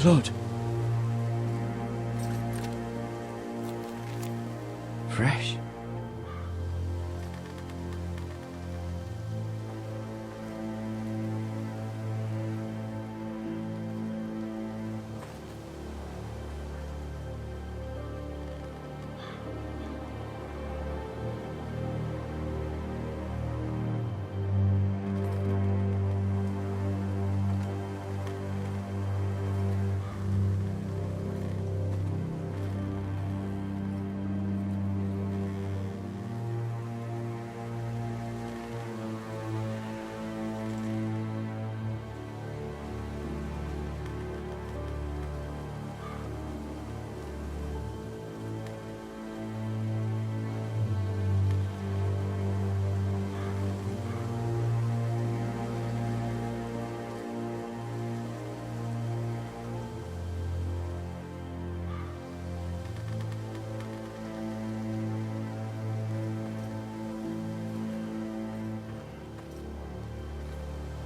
blood. Fresh.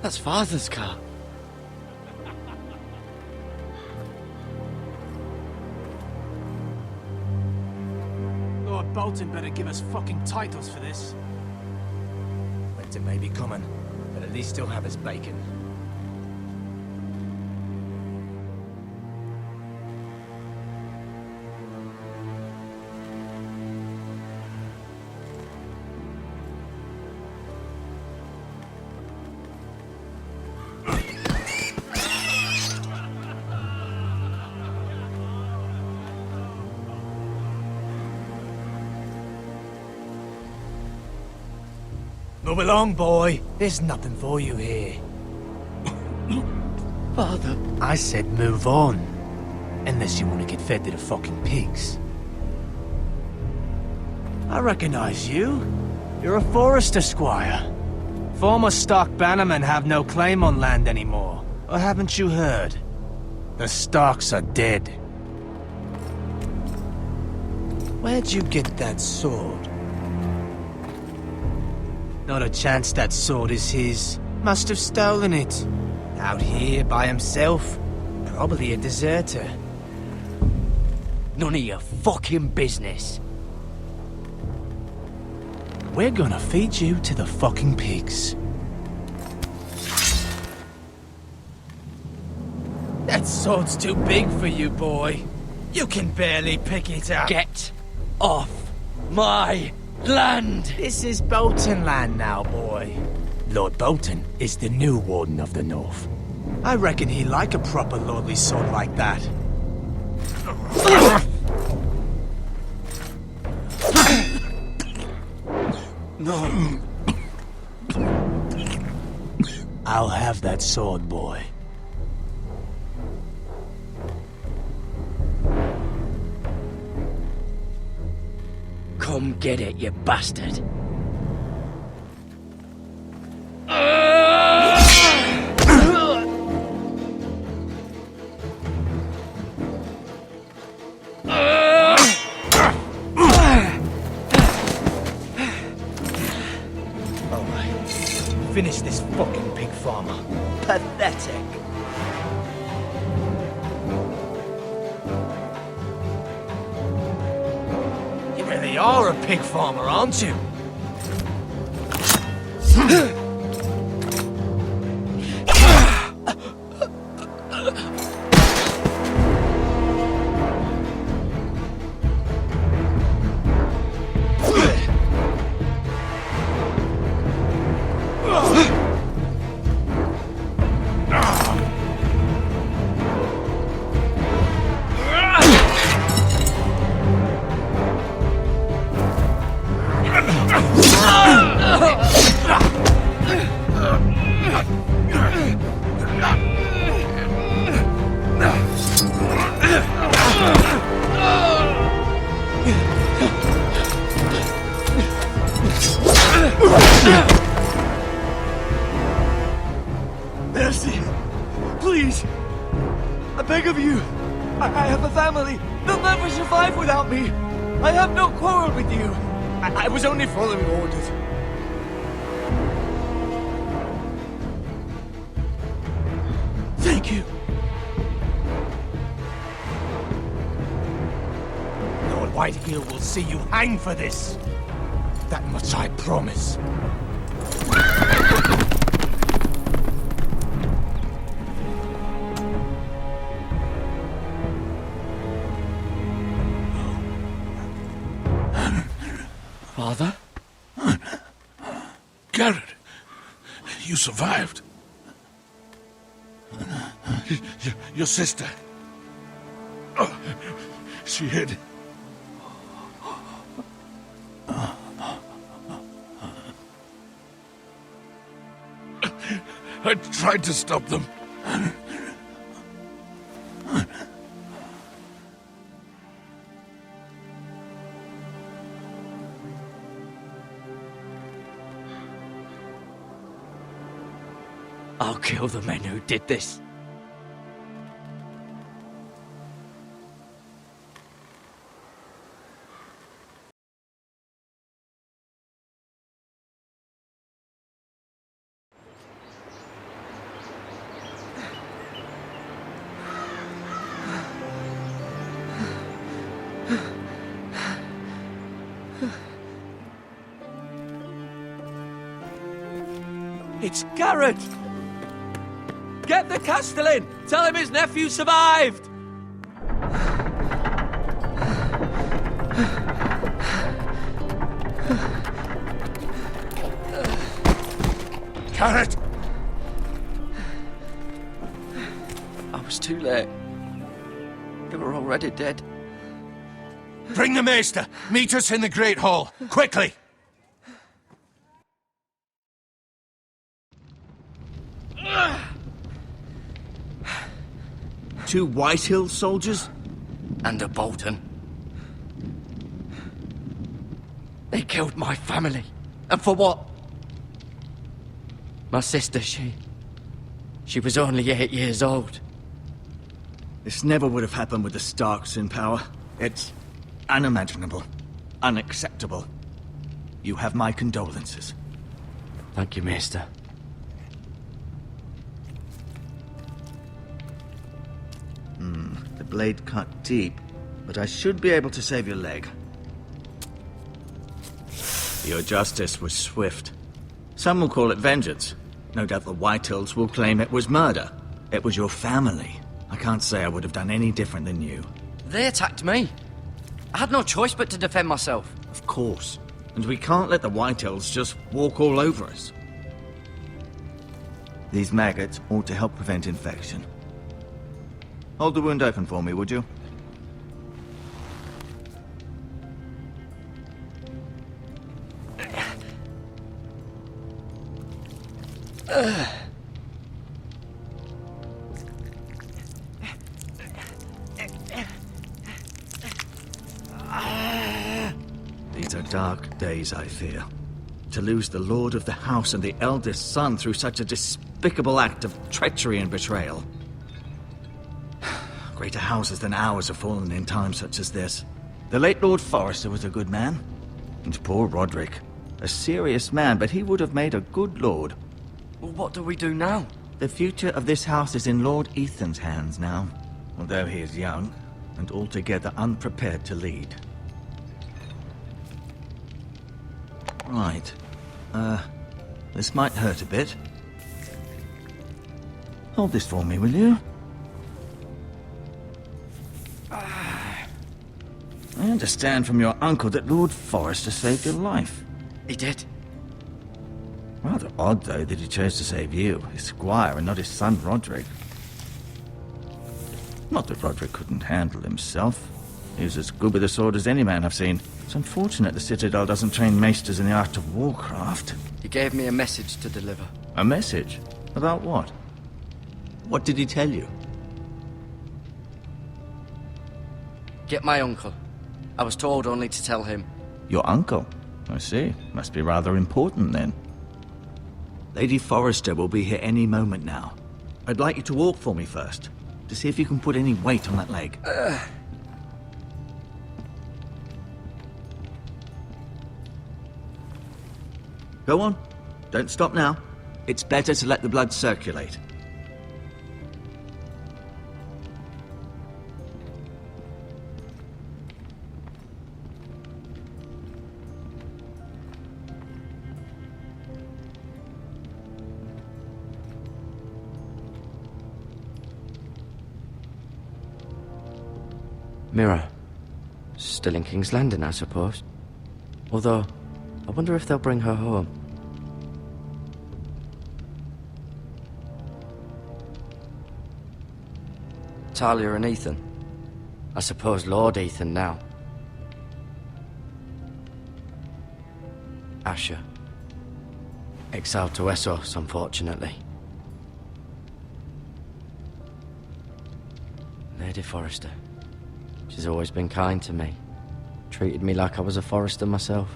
That's Father's car. Lord Bolton better give us fucking titles for this. Winter may be coming, but at least he'll have his bacon. Move along, boy. There's nothing for you here. Father. I said move on. Unless you want to get fed to the fucking pigs. I recognize you. You're a Forester squire. Former Stark bannermen have no claim on land anymore. Or haven't you heard? The Starks are dead. Where'd you get that sword? Not a chance that sword is his. Must have stolen it. Out here by himself. Probably a deserter. None of your fucking business. We're gonna feed you to the fucking pigs. That sword's too big for you, boy. You can barely pick it up. Get off my land! This is Bolton land now, boy. Lord Bolton is the new Warden of the North. I reckon he like a proper lordly sword like that. No. I'll have that sword, boy. Come get it, you bastard. Finish this fucking pig farmer. Pathetic. You really are a pig farmer, aren't you? Mercy! Please! I beg of you! I have a family! They'll never survive without me! I have no quarrel with you! I was only following orders. Thank you! Whitehill will see you hang for this. That much I promise. Father? Garrett, you survived. Your sister. Oh, she hid. I tried to stop them. I'll kill the men who did this. It's Garrett! Get the Castellan! Tell him his nephew survived! Garrett! I was too late. They were already dead. Bring the maester. Meet us in the Great Hall. Quickly! Two Whitehill soldiers? And a Bolton. They killed my family. And for what? My sister, she was only 8 years old. This never would have happened with the Starks in power. It's unimaginable. Unacceptable. You have my condolences. Thank you, Maester. The blade cut deep, but I should be able to save your leg. Your justice was swift. Some will call it vengeance. No doubt the Whitehills will claim it was murder. It was your family. I can't say I would have done any different than you. They attacked me. I had no choice but to defend myself. Of course. And we can't let the Whitehills just walk all over us. These maggots ought to help prevent infection. Hold the wound open for me, would you? These are dark days, I fear. To lose the lord of the house and the eldest son through such a despicable act of treachery and betrayal. Greater houses than ours have fallen in times such as this. The late Lord Forrester was a good man. And poor Roderick. A serious man, but he would have made a good lord. Well, what do we do now? The future of this house is in Lord Ethan's hands now. Although he is young, and altogether unprepared to lead. Right. This might hurt a bit. Hold this for me, will you? I understand from your uncle that Lord Forrester saved your life. He did. Rather odd, though, that he chose to save you, his squire, and not his son Roderick. Not that Roderick couldn't handle himself. He was as good with a sword as any man I've seen. It's unfortunate the Citadel doesn't train maesters in the art of warcraft. He gave me a message to deliver. A message? About what? What did he tell you? Get my uncle. I was told only to tell him. Your uncle? I see. Must be rather important, then. Lady Forrester will be here any moment now. I'd like you to walk for me first, to see if you can put any weight on that leg. Go on. Don't stop now. It's better to let the blood circulate. Mirror. Still in King's Landing, I suppose. Although, I wonder if they'll bring her home. Talia and Ethan. I suppose Lord Ethan now. Asher. Exiled to Essos, unfortunately. Lady Forrester. She's always been kind to me. Treated me like I was a Forrester myself.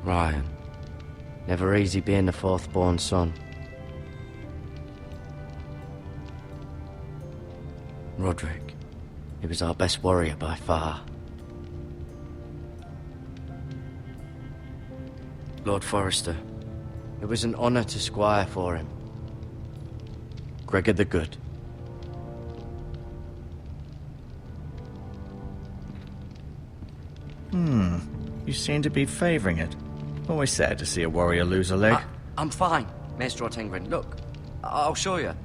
Ryan. Never easy being the fourth-born son. Roderick. He was our best warrior by far. Lord Forrester. It was an honor to squire for him. Gregor the Good. You seem to be favoring it. Always sad to see a warrior lose a leg. I'm fine, Maester Ortengren. Look, I'll show you.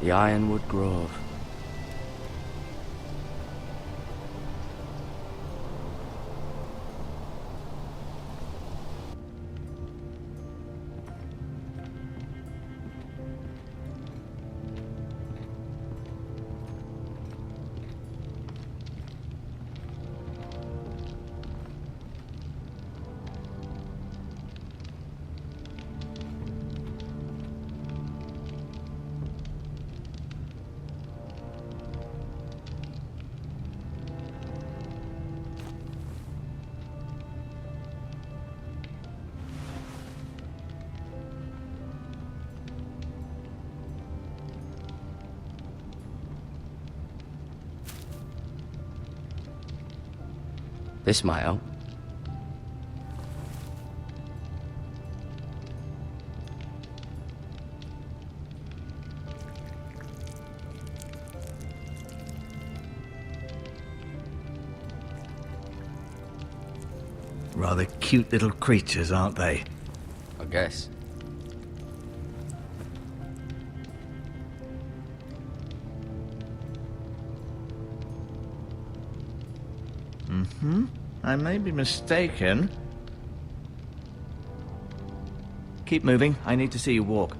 The Ironwood Grove. This might help. Rather cute little creatures, aren't they? I guess. I may be mistaken. Keep moving. I need to see you walk.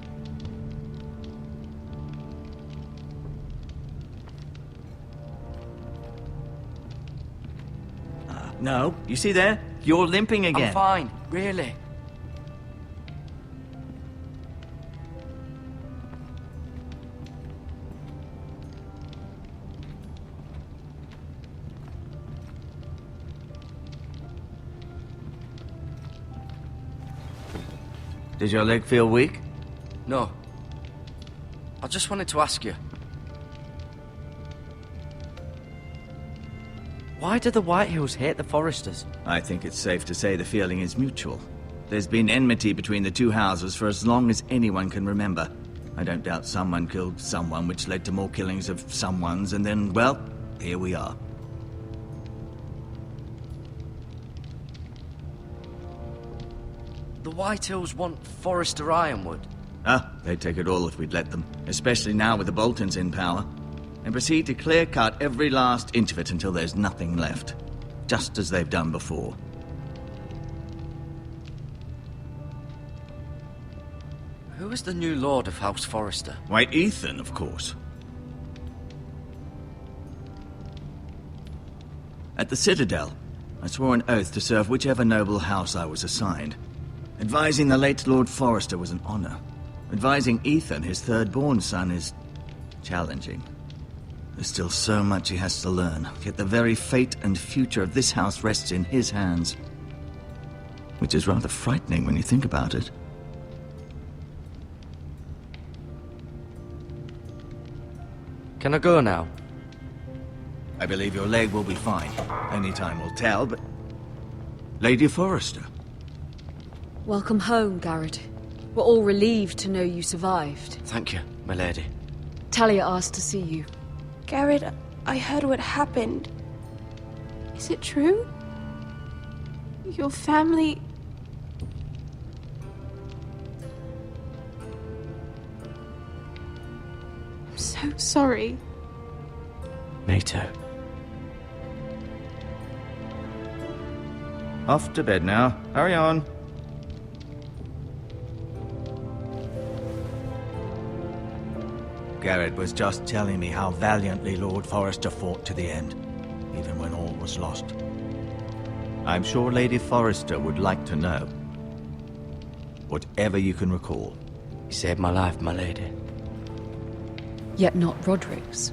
No, you see there? You're limping again. I'm fine, really. Does your leg feel weak? No. I just wanted to ask you. Why do the Whitehills hate the Forresters? I think it's safe to say the feeling is mutual. There's been enmity between the two houses for as long as anyone can remember. I don't doubt someone killed someone, which led to more killings of someones, and then, well, here we are. The Whitehills want Forrester Ironwood. They'd take it all if we'd let them, especially now with the Boltons in power, and proceed to clear-cut every last inch of it until there's nothing left, just as they've done before. Who is the new Lord of House Forrester? Why, Ethan, of course. At the Citadel, I swore an oath to serve whichever noble house I was assigned. Advising the late Lord Forrester was an honor. Advising Ethan, his third-born son, is challenging. There's still so much he has to learn, yet the very fate and future of this house rests in his hands. Which is rather frightening when you think about it. Can I go now? I believe your leg will be fine. Only time will tell, but... Lady Forrester. Welcome home, Garrett. We're all relieved to know you survived. Thank you, my lady. Talia asked to see you. Garrett, I heard what happened. Is it true? Your family... I'm so sorry. Me too. Off to bed now. Hurry on. Garrett was just telling me how valiantly Lord Forrester fought to the end, even when all was lost. I'm sure Lady Forrester would like to know. Whatever you can recall. He saved my life, my lady. Yet not Roderick's.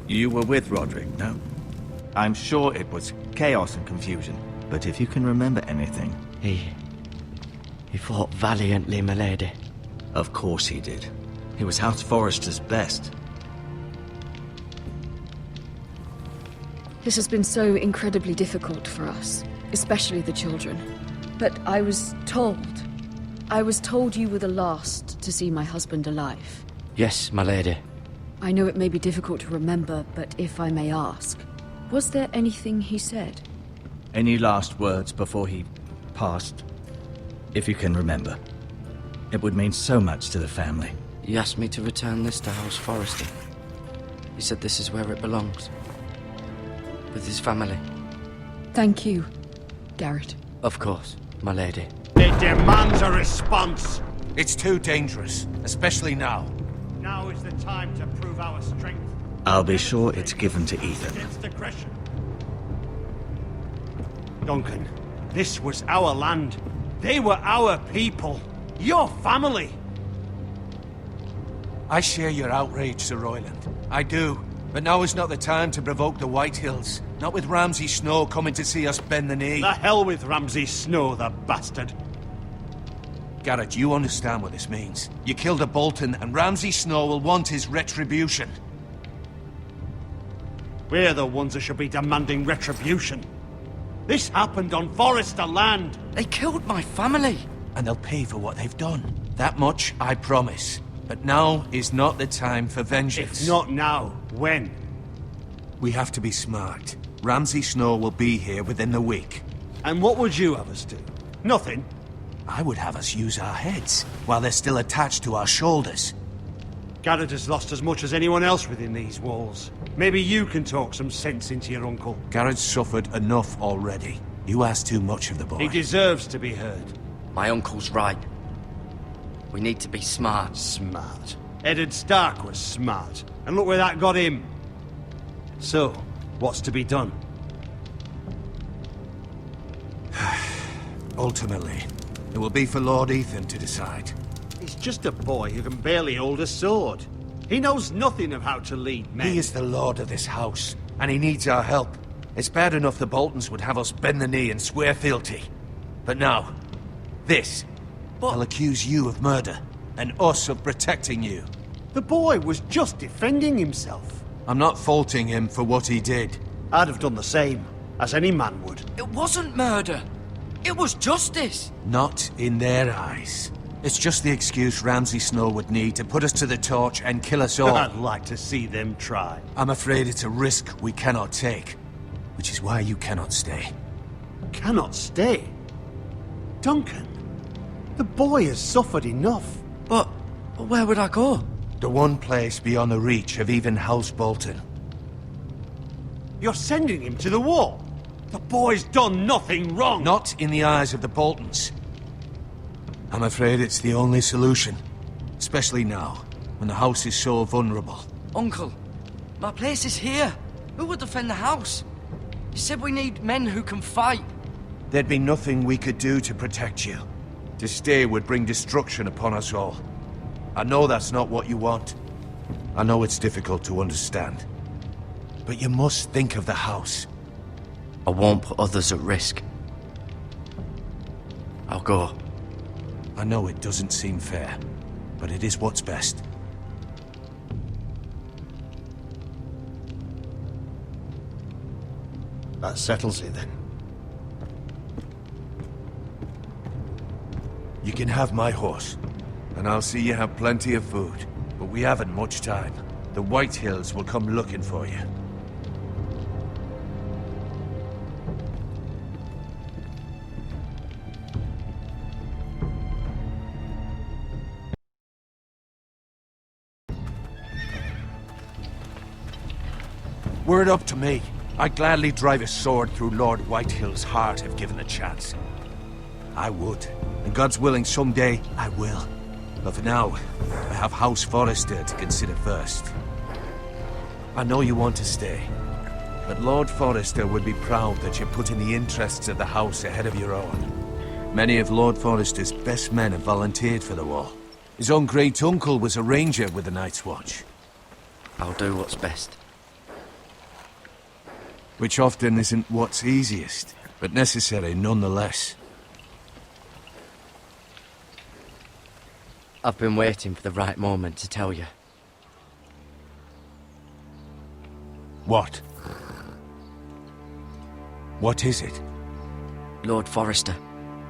You were with Roderick, no? I'm sure it was chaos and confusion, but if you can remember anything... He fought valiantly, my lady. Of course he did. He was House Forrester's best. This has been so incredibly difficult for us, especially the children. But I was told you were the last to see my husband alive. Yes, my lady. I know it may be difficult to remember, but if I may ask, was there anything he said? Any last words before he passed? If you can remember. It would mean so much to the family. He asked me to return this to House Forrester. He said this is where it belongs. With his family. Thank you, Garrett. Of course, my lady. It demands a response. It's too dangerous, especially now. Now is the time to prove our strength. I'll be sure it's given to Ethan. Against aggression. Duncan, this was our land. They were our people. Your family. I share your outrage, Sir Royland. I do. But now is not the time to provoke the Whitehills. Not with Ramsay Snow coming to see us bend the knee. The hell with Ramsay Snow, the bastard. Garrett, you understand what this means. You killed a Bolton, and Ramsay Snow will want his retribution. We're the ones that should be demanding retribution. This happened on Forrester land. They killed my family. And they'll pay for what they've done. That much, I promise. But now is not the time for vengeance. If not now, when? We have to be smart. Ramsay Snow will be here within the week. And what would you have us do? Nothing. I would have us use our heads, while they're still attached to our shoulders. Garrett has lost as much as anyone else within these walls. Maybe you can talk some sense into your uncle. Garrett's suffered enough already. You ask too much of the boy. He deserves to be heard. My uncle's right. We need to be smart. Smart. Eddard Stark was smart. And look where that got him. So, what's to be done? Ultimately, it will be for Lord Ethan to decide. He's just a boy who can barely hold a sword. He knows nothing of how to lead men. He is the lord of this house, and he needs our help. It's bad enough the Boltons would have us bend the knee and swear fealty. But now, this. They'll accuse you of murder, and us of protecting you. The boy was just defending himself. I'm not faulting him for what he did. I'd have done the same, as any man would. It wasn't murder. It was justice. Not in their eyes. It's just the excuse Ramsay Snow would need to put us to the torch and kill us all. I'd like to see them try. I'm afraid it's a risk we cannot take, which is why you cannot stay. Cannot stay? Duncan, the boy has suffered enough. But where would I go? The one place beyond the reach of even House Bolton. You're sending him to the wall. The boy's done nothing wrong. Not in the eyes of the Boltons. I'm afraid it's the only solution. Especially now, when the house is so vulnerable. Uncle, my place is here. Who would defend the house? You said we need men who can fight. There'd be nothing we could do to protect you. To stay would bring destruction upon us all. I know that's not what you want. I know it's difficult to understand. But you must think of the house. I won't put others at risk. I'll go. I know it doesn't seem fair, but it is what's best. That settles it then. You can have my horse, and I'll see you have plenty of food. But we haven't much time. The White Hills will come looking for you. Were it up to me, I'd gladly drive a sword through Lord Whitehill's heart if given the chance. I would. And God's willing, someday I will. But for now, I have House Forrester to consider first. I know you want to stay, but Lord Forrester would be proud that you're putting the interests of the house ahead of your own. Many of Lord Forrester's best men have volunteered for the war. His own great-uncle was a ranger with the Night's Watch. I'll do what's best. Which often isn't what's easiest, but necessary nonetheless. I've been waiting for the right moment to tell you. What? What is it? Lord Forrester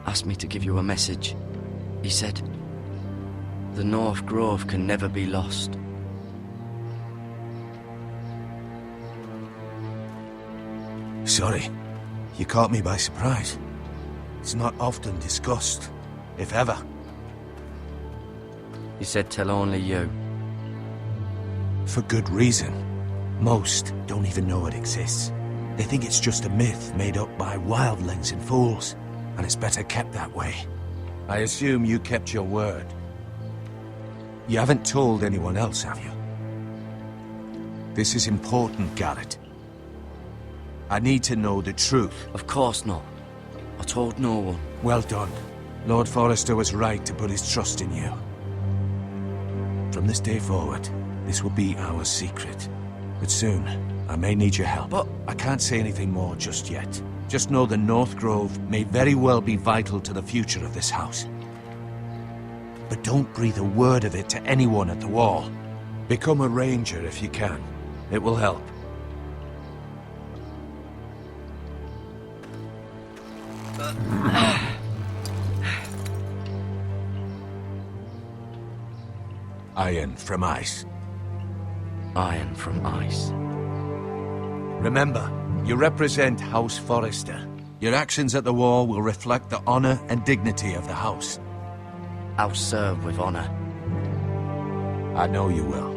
asked me to give you a message. He said, the North Grove can never be lost. Sorry, you caught me by surprise. It's not often discussed, if ever. He said tell only you. For good reason. Most don't even know it exists. They think it's just a myth made up by wildlings and fools, and it's better kept that way. I assume you kept your word. You haven't told anyone else, have you? This is important, Garrett. I need to know the truth. Of course not. I told no one. Well done. Lord Forrester was right to put his trust in you. From this day forward, this will be our secret. But soon, I may need your help. But I can't say anything more just yet. Just know the North Grove may very well be vital to the future of this house. But don't breathe a word of it to anyone at the Wall. Become a ranger if you can. It will help. Iron from ice. Iron from ice. Remember, you represent House Forrester. Your actions at the war will reflect the honor and dignity of the house. I'll serve with honor. I know you will.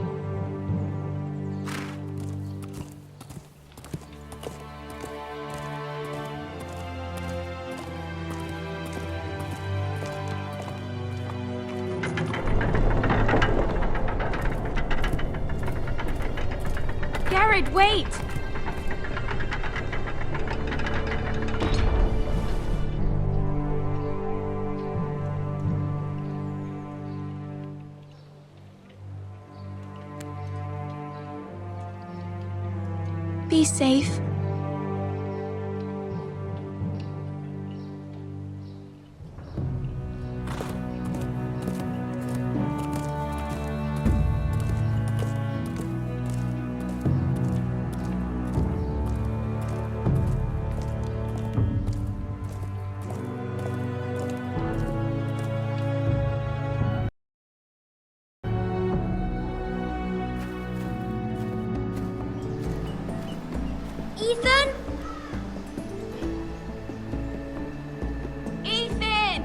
Garrett, wait! Be safe. Ethan? Ethan!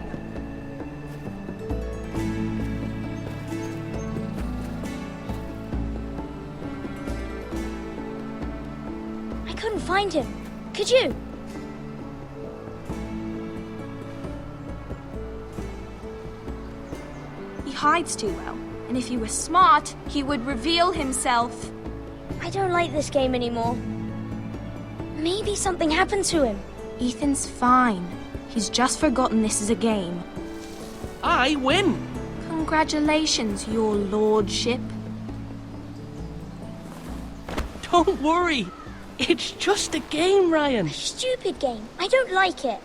I couldn't find him. Could you? He hides too well, and if he were smart, he would reveal himself. I don't like this game anymore. Maybe something happened to him. Ethan's fine. He's just forgotten this is a game. I win! Congratulations, your lordship. Don't worry. It's just a game, Ryan. Stupid game. I don't like it.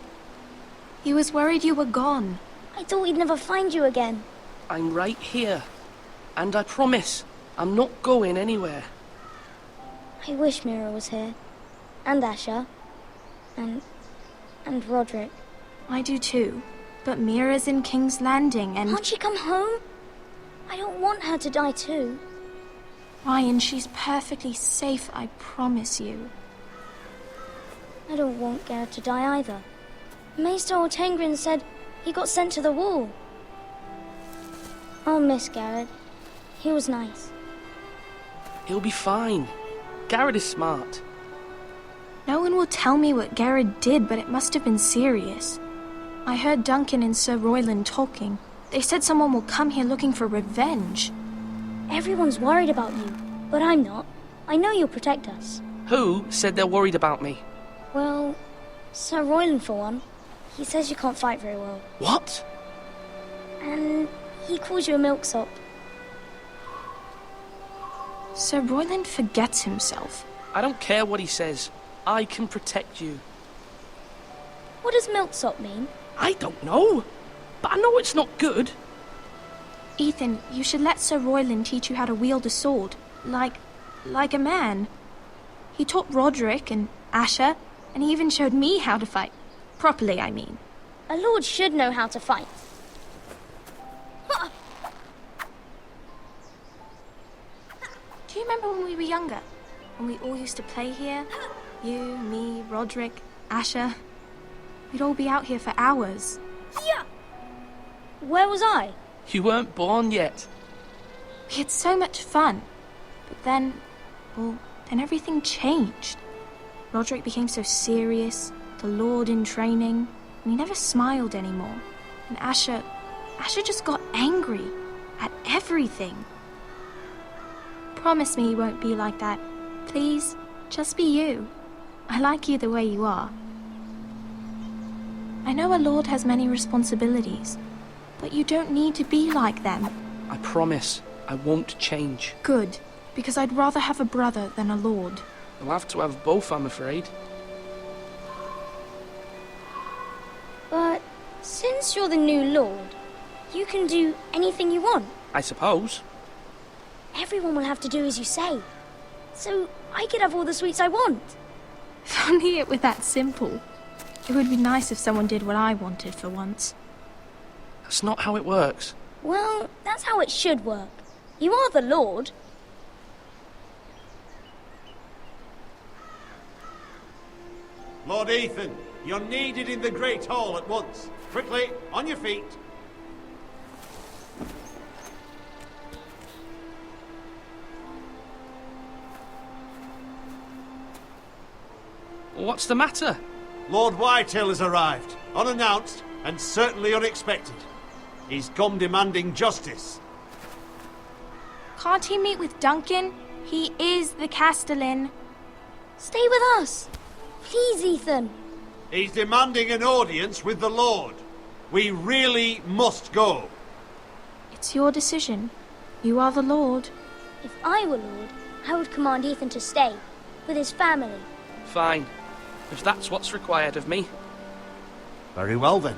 He was worried you were gone. I thought we'd never find you again. I'm right here. And I promise, I'm not going anywhere. I wish Mira was here. And Asher. And Roderick. I do too. But Mira's in King's Landing and... Can't she come home? I don't want her to die too. Ryan, she's perfectly safe, I promise you. I don't want Garrett to die either. Maester Ortengrin said he got sent to the wall. I'll miss Garrett. He was nice. He'll be fine. Garrett is smart. No one will tell me what Garrett did, but it must have been serious. I heard Duncan and Sir Royland talking. They said someone will come here looking for revenge. Everyone's worried about you, but I'm not. I know you'll protect us. Who said they're worried about me? Well, Sir Royland for one. He says you can't fight very well. What? And he calls you a milksop. Sir Royland forgets himself. I don't care what he says. I can protect you. What does milksop mean? I don't know. But I know it's not good. Ethan, you should let Sir Royland teach you how to wield a sword. Like a man. He taught Roderick and Asher, and he even showed me how to fight. Properly, I mean. A lord should know how to fight. Do you remember when we were younger? When we all used to play here? You, me, Roderick, Asher. We'd all be out here for hours. Yeah. Where was I? You weren't born yet. We had so much fun. But then everything changed. Roderick became so serious, the Lord in training, and he never smiled anymore. And Asher just got angry at everything. Promise me you won't be like that. Please, just be you. I like you the way you are. I know a lord has many responsibilities, but you don't need to be like them. I promise I won't change. Good, because I'd rather have a brother than a lord. I'll have to have both, I'm afraid. But since you're the new lord, you can do anything you want. I suppose. Everyone will have to do as you say. So I could have all the sweets I want. If only it were that simple. It would be nice if someone did what I wanted for once. That's not how it works. Well, that's how it should work. You are the lord. Lord Ethan, you're needed in the Great Hall at once. Quickly, on your feet. What's the matter? Lord Whitehill has arrived, unannounced and certainly unexpected. He's come demanding justice. Can't he meet with Duncan? He is the Castellan. Stay with us. Please, Ethan. He's demanding an audience with the Lord. We really must go. It's your decision. You are the Lord. If I were lord, I would command Ethan to stay with his family. Fine. If that's what's required of me. Very well then.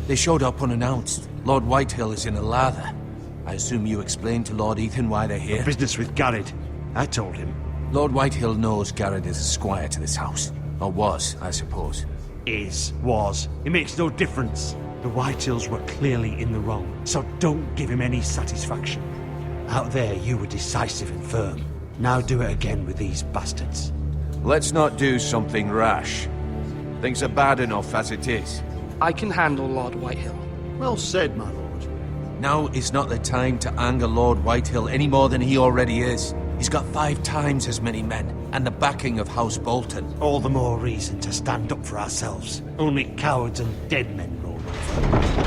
They showed up unannounced. Lord Whitehill is in a lather. I assume you explained to Lord Ethan why they're here? Business with Garrett. I told him. Lord Whitehill knows Garrett is a squire to this house. Or was, I suppose. Was. It makes no difference. The Whitehills were clearly in the wrong, so don't give him any satisfaction. Out there, you were decisive and firm. Now do it again with these bastards. Let's not do something rash. Things are bad enough as it is. I can handle Lord Whitehill. Well said, my lord. Now is not the time to anger Lord Whitehill any more than he already is. He's got 5 times as many men, and the backing of House Bolton. All the more reason to stand up for ourselves. Only cowards and dead men roll over.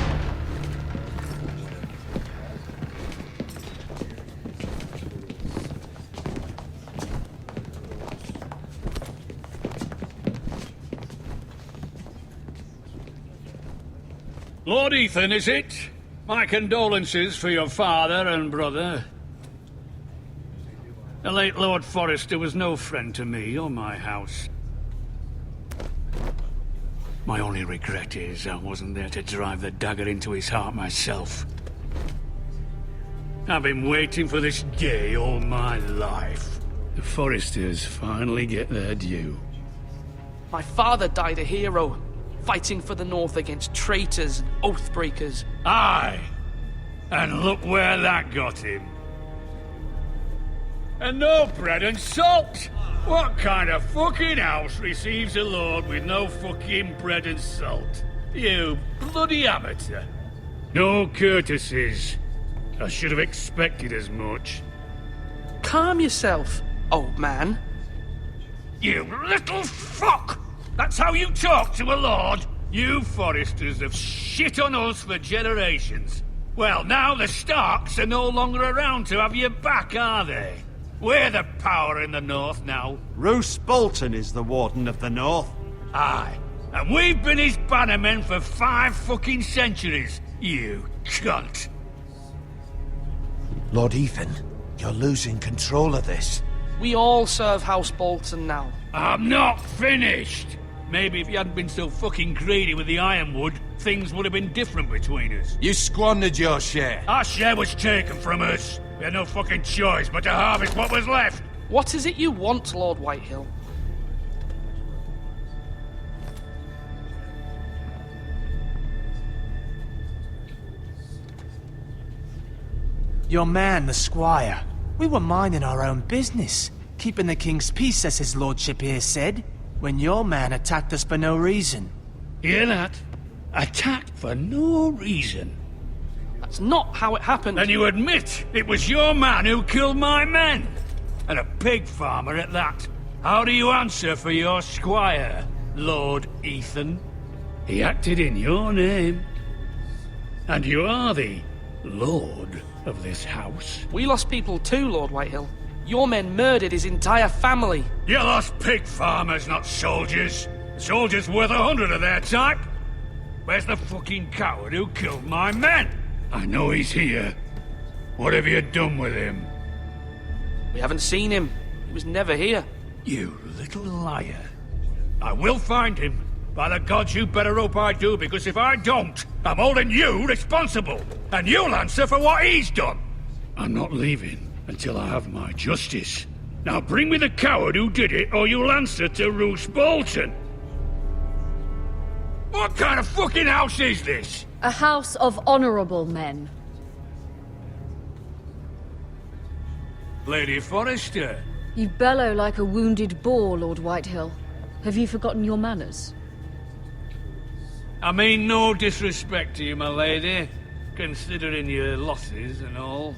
Lord Ethan, is it? My condolences for your father and brother. The late Lord Forrester was no friend to me or my house. My only regret is I wasn't there to drive the dagger into his heart myself. I've been waiting for this day all my life. The Forresters finally get their due. My father died a hero, fighting for the North against traitors and oath-breakers. Aye! And look where that got him. And no bread and salt! What kind of fucking house receives a lord with no fucking bread and salt? You bloody amateur. No courtesies. I should have expected as much. Calm yourself, old man. You little fuck! That's how you talk to a lord? You Forresters have shit on us for generations. Well, now the Starks are no longer around to have your back, are they? We're the power in the North now. Roose Bolton is the Warden of the North. Aye. And we've been his bannermen for 5 fucking centuries, you cunt. Lord Ethan, you're losing control of this. We all serve House Bolton now. I'm not finished! Maybe if you hadn't been so fucking greedy with the ironwood, things would have been different between us. You squandered your share. Our share was taken from us. We had no fucking choice but to harvest what was left. What is it you want, Lord Whitehill? Your man, the squire. We were minding our own business, keeping the king's peace, as his lordship here said, when your man attacked us for no reason. Hear that? Attacked for no reason. That's not how it happened. And you admit it was your man who killed my men? And a pig farmer at that. How do you answer for your squire, Lord Ethan? He acted in your name. And you are the lord of this house. We lost people too, Lord Whitehill. Your men murdered his entire family. You lost pig farmers, not soldiers. Soldiers worth 100 of their type. Where's the fucking coward who killed my men? I know he's here. What have you done with him? We haven't seen him. He was never here. You little liar. I will find him. By the gods, you better hope I do, because if I don't, I'm holding you responsible. And you'll answer for what he's done. I'm not leaving until I have my justice. Now bring me the coward who did it, or you'll answer to Roose Bolton. What kind of fucking house is this? A house of honorable men. Lady Forrester. You bellow like a wounded boar, Lord Whitehill. Have you forgotten your manners? I mean no disrespect to you, my lady, considering your losses and all.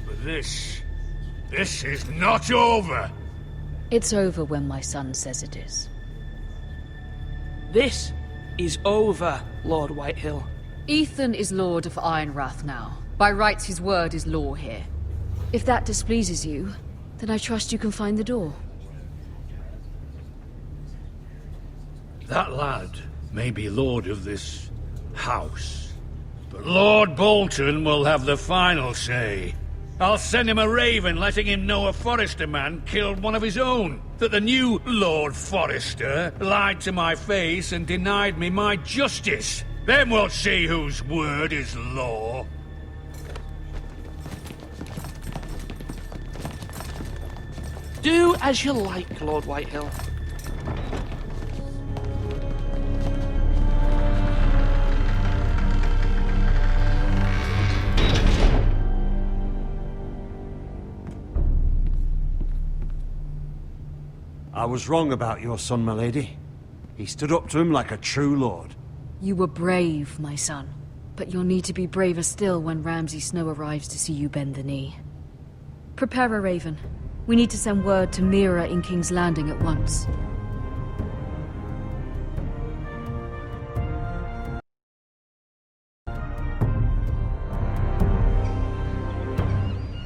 But this is not over. It's over when my son says it is. This is over, Lord Whitehill. Ethan is Lord of Ironrath now. By rights, his word is law here. If that displeases you, then I trust you can find the door. That lad may be lord of this house, but Lord Bolton will have the final say. I'll send him a raven letting him know a Forrester man killed one of his own, that the new Lord Forrester lied to my face and denied me my justice. Then we'll see whose word is law. Do as you like, Lord Whitehill. I was wrong about your son, my lady. He stood up to him like a true lord. You were brave, my son. But you'll need to be braver still when Ramsay Snow arrives to see you bend the knee. Prepare a raven. We need to send word to Mira in King's Landing at once.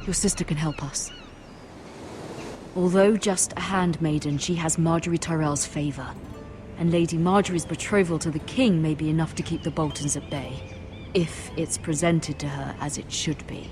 Your sister can help us. Although just a handmaiden, she has Marjorie Tyrell's favor. and Lady Marjorie's betrothal to the king may be enough to keep the Boltons at bay, if it's presented to her as it should be.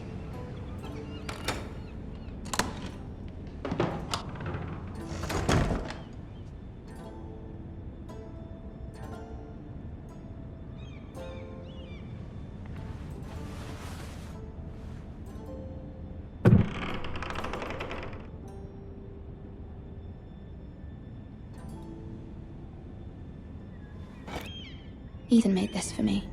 Ethan made this for me.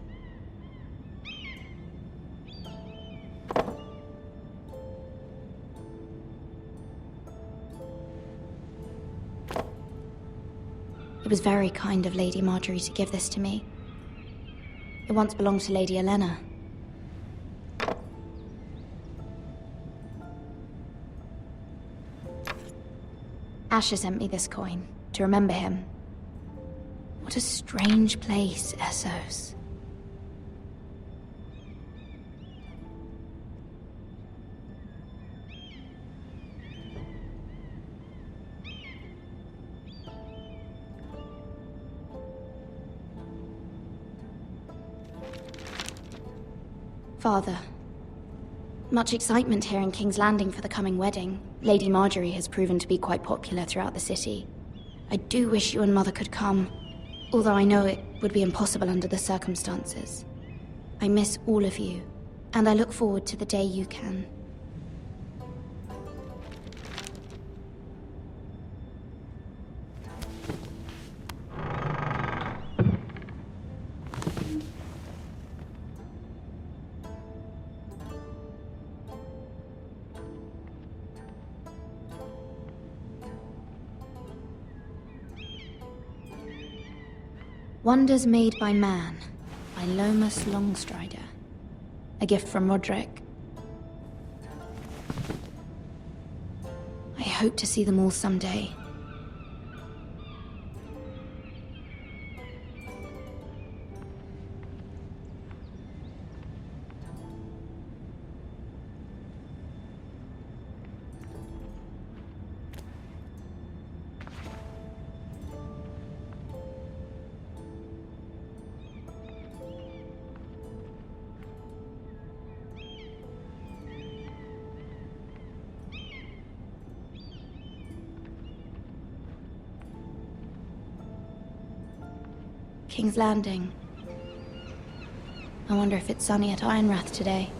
It was very kind of Lady Marjorie to give this to me. It once belonged to Lady Elena. Asher sent me this coin to remember him. What a strange place, Essos. Father, much excitement here in King's Landing for the coming wedding. Lady Marjorie has proven to be quite popular throughout the city. I do wish you and Mother could come, although I know it would be impossible under the circumstances. I miss all of you, and I look forward to the day you can. Wonders Made by Man, by Lomas Longstrider. A gift from Roderick. I hope to see them all someday. King's Landing. I wonder if it's sunny at Ironrath today.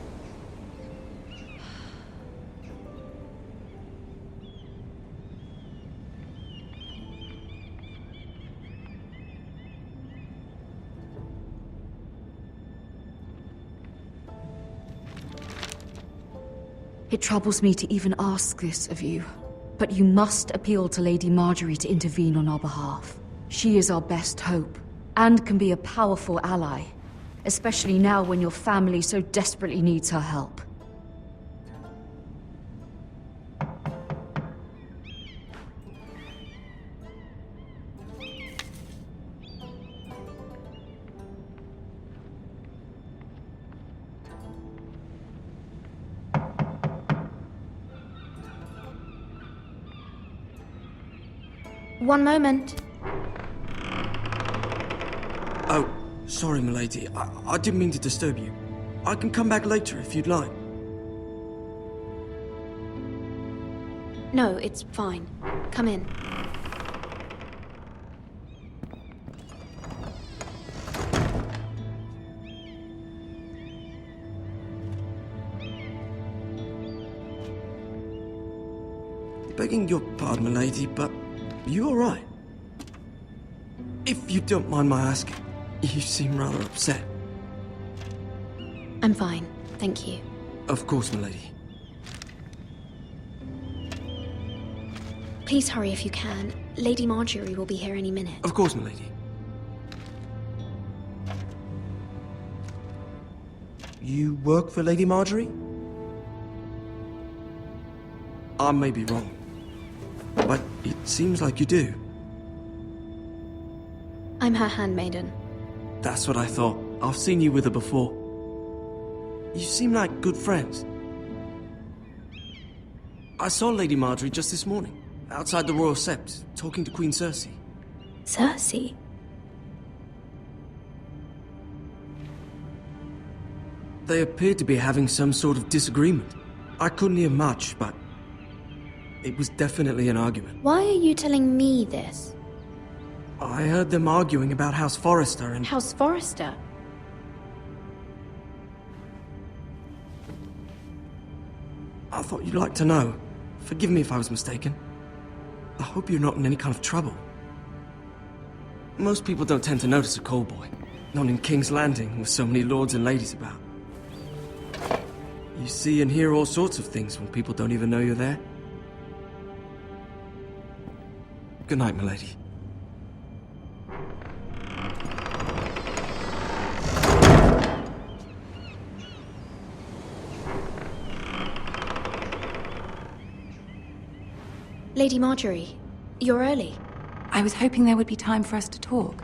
It troubles me to even ask this of you, but you must appeal to Lady Marjorie to intervene on our behalf. She is our best hope, and can be a powerful ally, especially now when your family so desperately needs her help. One moment. Oh, sorry, milady. I didn't mean to disturb you. I can come back later if you'd like. No, it's fine. Come in. Begging your pardon, milady, but you all right? If you don't mind my asking, you seem rather upset. I'm fine, thank you. Of course, milady. Please hurry if you can. Lady Marjorie will be here any minute. Of course, milady. You work for Lady Marjorie? I may be wrong, but it seems like you do. I'm her handmaiden. That's what I thought. I've seen you with her before. You seem like good friends. I saw Lady Marjorie just this morning, outside the Royal Sept, talking to Queen Cersei. Cersei? They appeared to be having some sort of disagreement. I couldn't hear much, but it was definitely an argument. Why are you telling me this? I heard them arguing about House Forrester and... House Forrester? I thought you'd like to know. Forgive me if I was mistaken. I hope you're not in any kind of trouble. Most people don't tend to notice a callboy. Not in King's Landing, with so many lords and ladies about. You see and hear all sorts of things when people don't even know you're there. Good night, milady. Lady Marjorie, you're early. I was hoping there would be time for us to talk.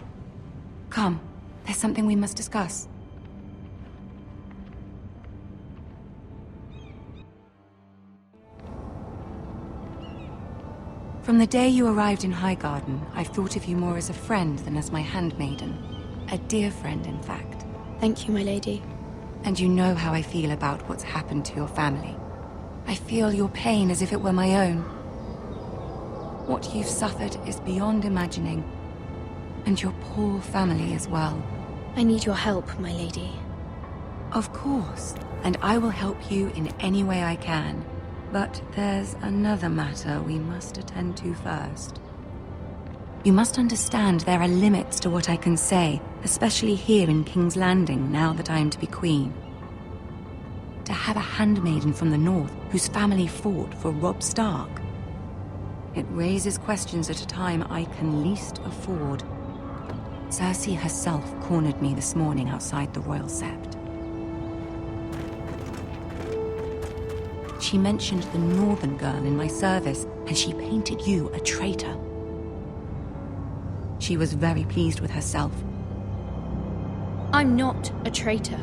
Come, there's something we must discuss. From the day you arrived in Highgarden, I've thought of you more as a friend than as my handmaiden. A dear friend, in fact. Thank you, my lady. And you know how I feel about what's happened to your family. I feel your pain as if it were my own. What you've suffered is beyond imagining. And your poor family as well. I need your help, my lady. Of course, and I will help you in any way I can. But there's another matter we must attend to first. You must understand there are limits to what I can say, especially here in King's Landing, now that I am to be queen. To have a handmaiden from the north whose family fought for Robb Stark. It raises questions at a time I can least afford. Cersei herself cornered me this morning outside the Royal Sept. She mentioned the northern girl in my service, and she painted you a traitor. She was very pleased with herself. I'm not a traitor.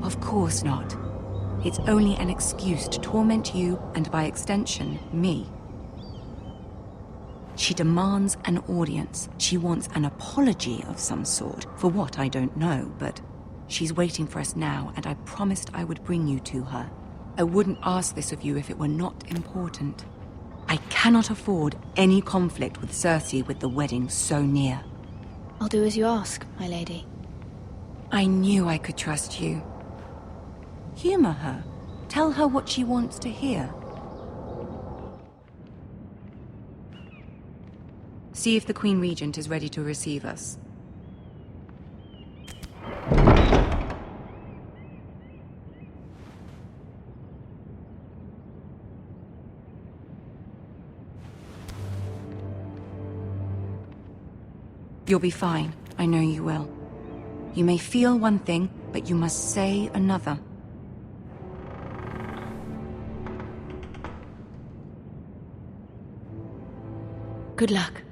Of course not. It's only an excuse to torment you, and by extension, me. She demands an audience. She wants an apology of some sort, for what I don't know, but she's waiting for us now, and I promised I would bring you to her. I wouldn't ask this of you if it were not important. I cannot afford any conflict with Cersei with the wedding so near. I'll do as you ask, my lady. I knew I could trust you. Humor her. Tell her what she wants to hear. See if the Queen Regent is ready to receive us. You'll be fine. I know you will. You may feel one thing, but you must say another. Good luck.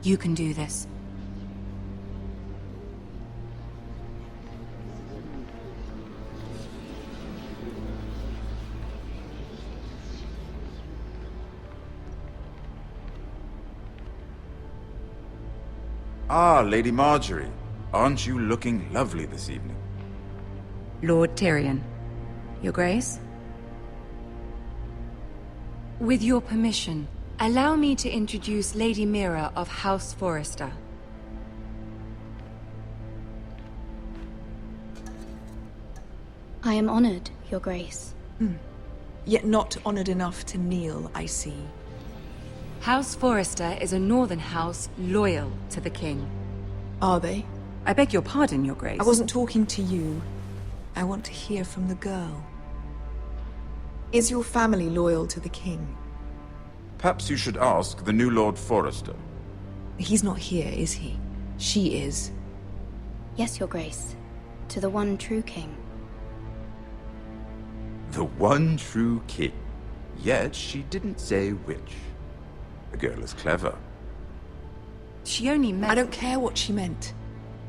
You can do this. Ah, Lady Marjorie. Aren't you looking lovely this evening? Lord Tyrion. Your Grace? With your permission, allow me to introduce Lady Mira of House Forrester. I am honored, Your Grace. Yet not honored enough to kneel, I see. House Forrester is a northern house loyal to the king. Are they? I beg your pardon, Your Grace. I wasn't talking to you. I want to hear from the girl. Is your family loyal to the king? Perhaps you should ask the new Lord Forrester. He's not here, is he? She is. Yes, Your Grace. To the one true king. The one true king. Yet she didn't say which. The girl is clever. She only meant... I don't care what she meant.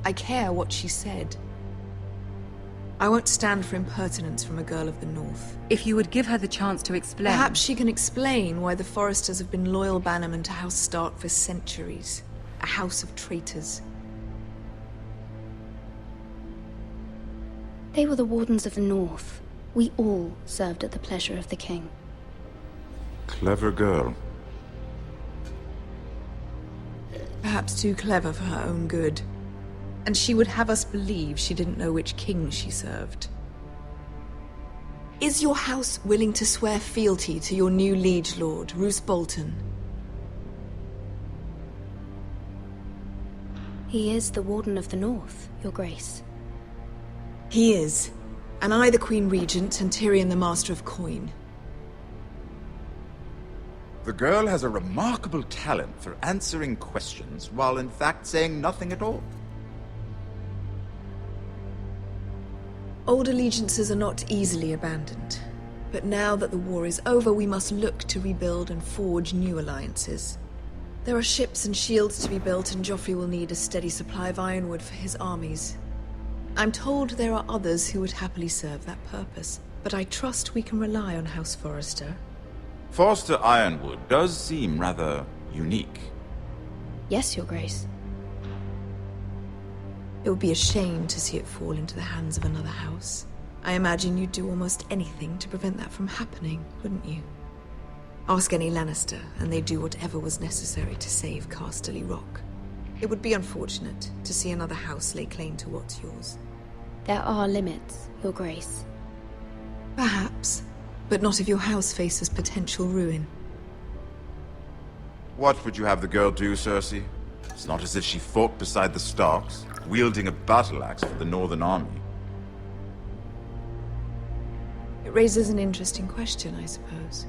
I care what she said. I won't stand for impertinence from a girl of the North. If you would give her the chance to explain... Perhaps she can explain why the Forresters have been loyal bannermen to House Stark for centuries. A house of traitors. They were the Wardens of the North. We all served at the pleasure of the king. Clever girl. Perhaps too clever for her own good. And she would have us believe she didn't know which king she served. Is your house willing to swear fealty to your new liege lord, Roose Bolton? He is the Warden of the North, Your Grace. He is. And I the Queen Regent, and Tyrion the Master of Coin. The girl has a remarkable talent for answering questions while in fact saying nothing at all. Old allegiances are not easily abandoned. But now that the war is over, we must look to rebuild and forge new alliances. There are ships and shields to be built, and Joffrey will need a steady supply of ironwood for his armies. I'm told there are others who would happily serve that purpose, but I trust we can rely on House Forrester. Forster Ironwood does seem rather unique. Yes, Your Grace. It would be a shame to see it fall into the hands of another house. I imagine you'd do almost anything to prevent that from happening, wouldn't you? Ask any Lannister, and they'd do whatever was necessary to save Casterly Rock. It would be unfortunate to see another house lay claim to what's yours. There are limits, Your Grace. Perhaps, but not if your house faces potential ruin. What would you have the girl do, Cersei? It's not as if she fought beside the Starks, wielding a battle axe for the Northern Army. It raises an interesting question, I suppose.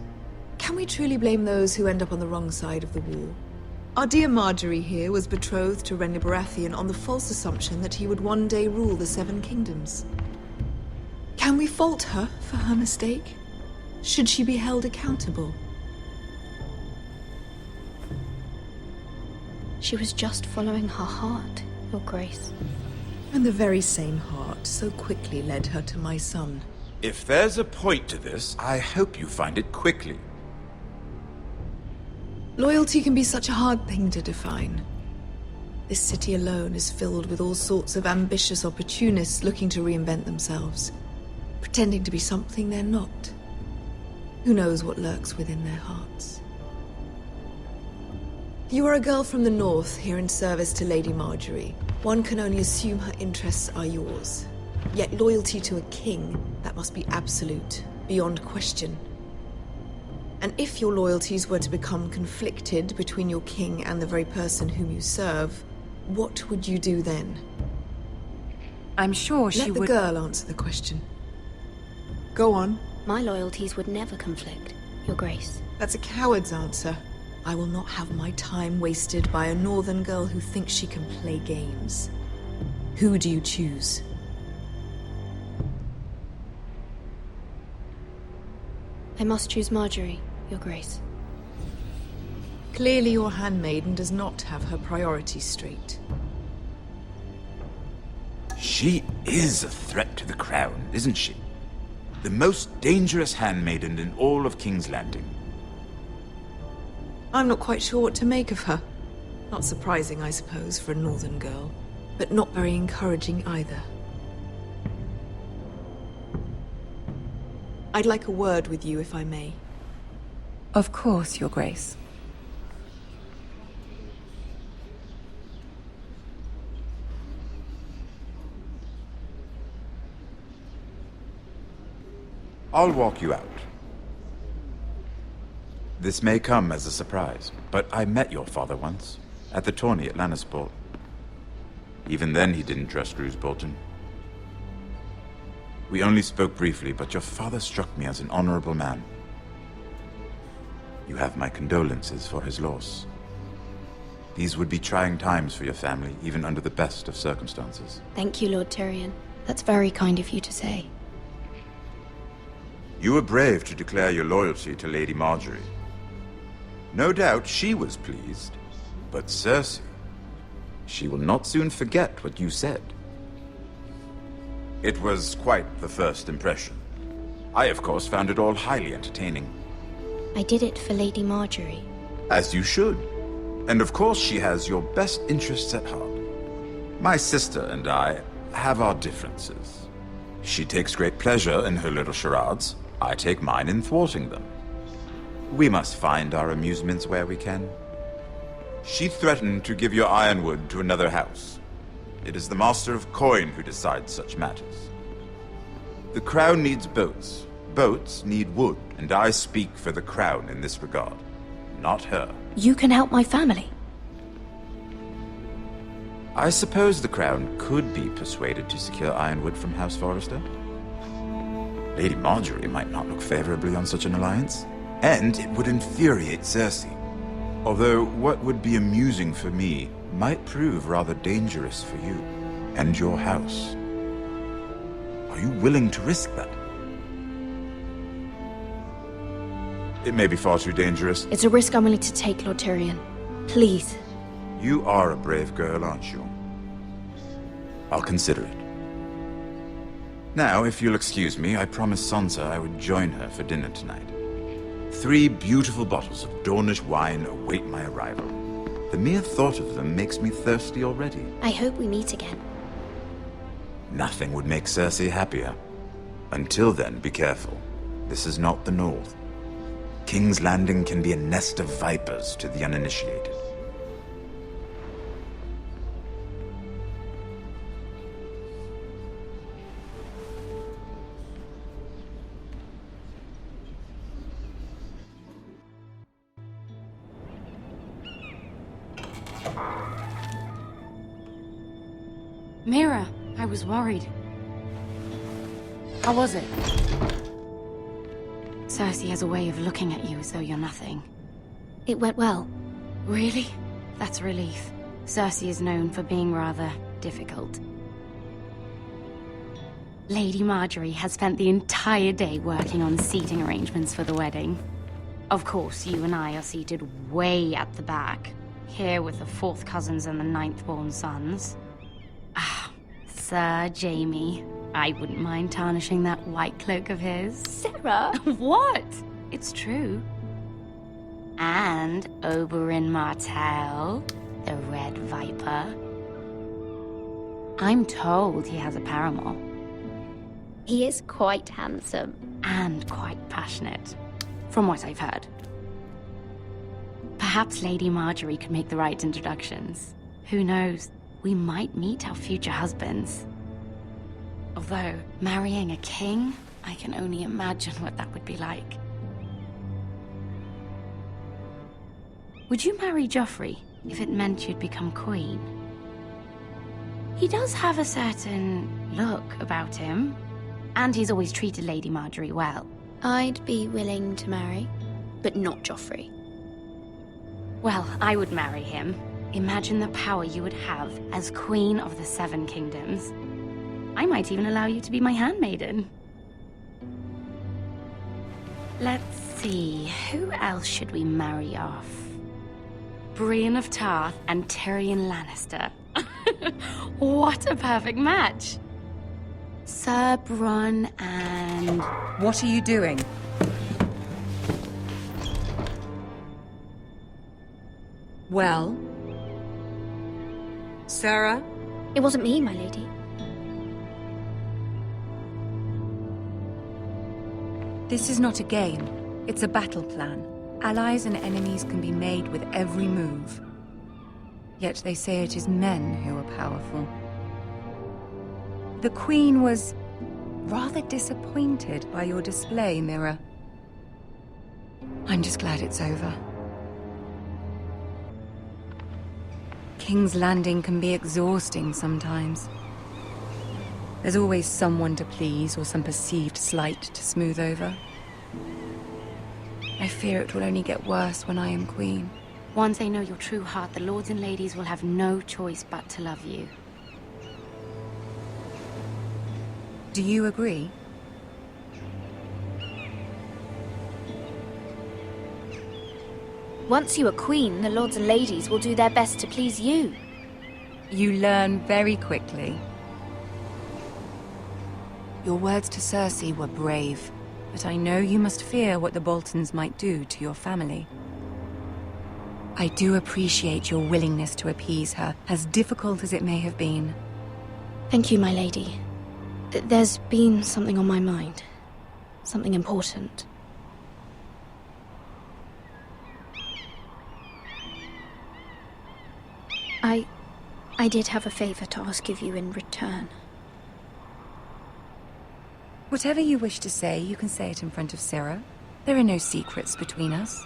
Can we truly blame those who end up on the wrong side of the war? Our dear Marjorie here was betrothed to Renly Baratheon on the false assumption that he would one day rule the Seven Kingdoms. Can we fault her for her mistake? Should she be held accountable? She was just following her heart, Your Grace. And the very same heart so quickly led her to my son. If there's a point to this, I hope you find it quickly. Loyalty can be such a hard thing to define. This city alone is filled with all sorts of ambitious opportunists looking to reinvent themselves, pretending to be something they're not. Who knows what lurks within their hearts? You are a girl from the north here in service to Lady Marjorie. One can only assume her interests are yours. Yet loyalty to a king, that must be absolute, beyond question. And if your loyalties were to become conflicted between your king and the very person whom you serve, what would you do then? I'm sure she would... Let the girl answer the question. Go on. My loyalties would never conflict, Your Grace. That's a coward's answer. I will not have my time wasted by a northern girl who thinks she can play games. Who do you choose? I must choose Marjorie, Your Grace. Clearly your handmaiden does not have her priorities straight. She is a threat to the crown, isn't she? The most dangerous handmaiden in all of King's Landing. I'm not quite sure what to make of her. Not surprising, I suppose, for a northern girl, but not very encouraging either. I'd like a word with you, if I may. Of course, Your Grace. I'll walk you out. This may come as a surprise, but I met your father once, at the tourney at Lannisport. Even then he didn't trust Roose Bolton. We only spoke briefly, but your father struck me as an honorable man. You have my condolences for his loss. These would be trying times for your family, even under the best of circumstances. Thank you, Lord Tyrion. That's very kind of you to say. You were brave to declare your loyalty to Lady Marjorie. No doubt she was pleased. But Cersei, she will not soon forget what you said. It was quite the first impression. I, of course, found it all highly entertaining. I did it for Lady Marjorie. As you should. And of course she has your best interests at heart. My sister and I have our differences. She takes great pleasure in her little charades. I take mine in thwarting them. We must find our amusements where we can. She threatened to give your ironwood to another house. It is the Master of Coin who decides such matters. The Crown needs boats. Boats need wood, and I speak for the Crown in this regard, not her. You can help my family. I suppose the Crown could be persuaded to secure ironwood from House Forrester. Lady Marjorie might not look favorably on such an alliance, and it would infuriate Cersei. Although what would be amusing for me might prove rather dangerous for you and your house. Are you willing to risk that? It may be far too dangerous. It's a risk I'm willing to take, Lord Tyrion. Please. You are a brave girl, aren't you? I'll consider it. Now, if you'll excuse me, I promised Sansa I would join her for dinner tonight. 3 beautiful bottles of Dornish wine await my arrival. The mere thought of them makes me thirsty already. I hope we meet again. Nothing would make Cersei happier. Until then, be careful. This is not the North. King's Landing can be a nest of vipers to the uninitiated. Mira, I was worried. How was it? Cersei has a way of looking at you as though you're nothing. It went well. Really? That's a relief. Cersei is known for being rather difficult. Lady Marjorie has spent the entire day working on seating arrangements for the wedding. Of course, you and I are seated way at the back, here with the 4th cousins and the 9th-born sons. Ah, Sir Jaime. I wouldn't mind tarnishing that white cloak of his. Sarah? What? It's true. And Oberyn Martell, the Red Viper. I'm told he has a paramour. He is quite handsome. And quite passionate, from what I've heard. Perhaps Lady Marjorie could make the right introductions. Who knows? We might meet our future husbands. Although, marrying a king, I can only imagine what that would be like. Would you marry Joffrey if it meant you'd become queen? He does have a certain look about him, and he's always treated Lady Marjorie well. I'd be willing to marry, but not Joffrey. Well, I would marry him. Imagine the power you would have as Queen of the 7 Kingdoms. I might even allow you to be my handmaiden. Let's see, who else should we marry off? Brienne of Tarth and Tyrion Lannister. What a perfect match! Sir Bronn and... What are you doing? Well? Sarah? It wasn't me, my lady. This is not a game. It's a battle plan. Allies and enemies can be made with every move. Yet they say it is men who are powerful. The Queen was rather disappointed by your display, Mira. I'm just glad it's over. King's Landing can be exhausting sometimes. There's always someone to please or some perceived slight to smooth over. I fear it will only get worse when I am queen. Once they know your true heart, the lords and ladies will have no choice but to love you. Do you agree? Once you are queen, the lords and ladies will do their best to please you. You learn very quickly. Your words to Cersei were brave, but I know you must fear what the Boltons might do to your family. I do appreciate your willingness to appease her, as difficult as it may have been. Thank you, my lady. There's been something on my mind. Something important. I did have a favor to ask of you in return. Whatever you wish to say, you can say it in front of Sarah. There are no secrets between us.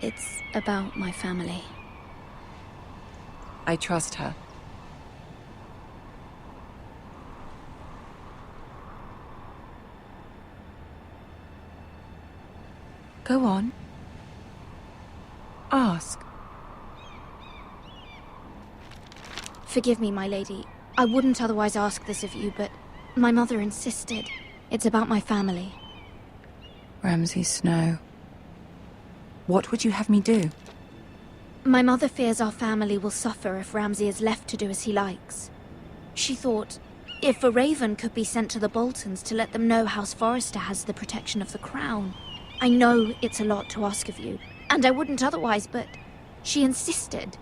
It's about my family. I trust her. Go on. Ask. Forgive me, my lady. I wouldn't otherwise ask this of you, but my mother insisted. It's about my family. Ramsay Snow. What would you have me do? My mother fears our family will suffer if Ramsay is left to do as he likes. She thought, if a raven could be sent to the Boltons to let them know House Forrester has the protection of the crown. I know it's a lot to ask of you, and I wouldn't otherwise, but she insisted.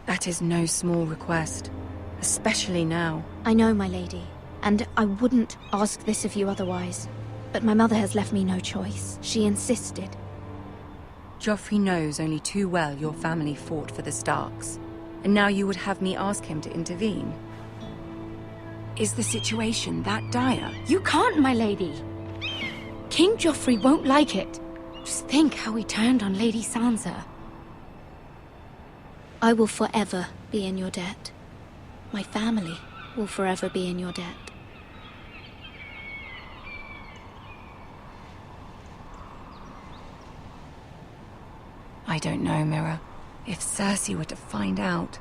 That is no small request, especially now. I know, my lady, and I wouldn't ask this of you otherwise. But my mother has left me no choice. She insisted. Joffrey knows only too well your family fought for the Starks, and now you would have me ask him to intervene. Is the situation that dire? You can't, my lady. King Joffrey won't like it. Just think how he turned on Lady Sansa. I will forever be in your debt. My family will forever be in your debt. I don't know, Mira. If Cersei were to find out...